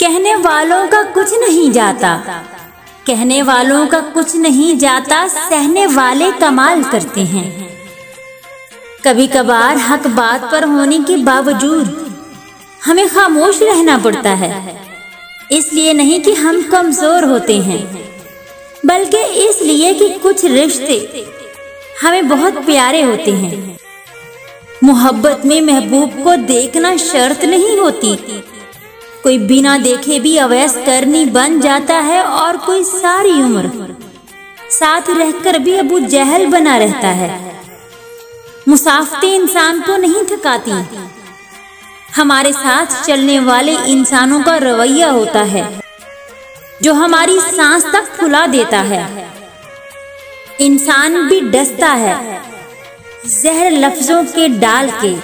कहने वालों का कुछ नहीं जाता, कहने वालों का कुछ नहीं जाता, सहने वाले कमाल करते हैं। कभी कभार हक बात पर होने के बावजूद हमें खामोश रहना पड़ता है, इसलिए नहीं कि हम कमजोर होते हैं, बल्कि इसलिए कि कुछ रिश्ते हमें बहुत प्यारे होते हैं। मोहब्बत में महबूब को देखना शर्त नहीं होती, कोई बिना देखे भी अवैस करनी बन जाता है और कोई सारी उम्र साथ रहकर भी अबू जहल बना रहता है। मुसाफते इंसान को नहीं थकाती, हमारे साथ चलने वाले इंसानों का रवैया होता है जो हमारी सांस तक फुला देता है। इंसान भी डसता है जहर लफ्जों के डाल के,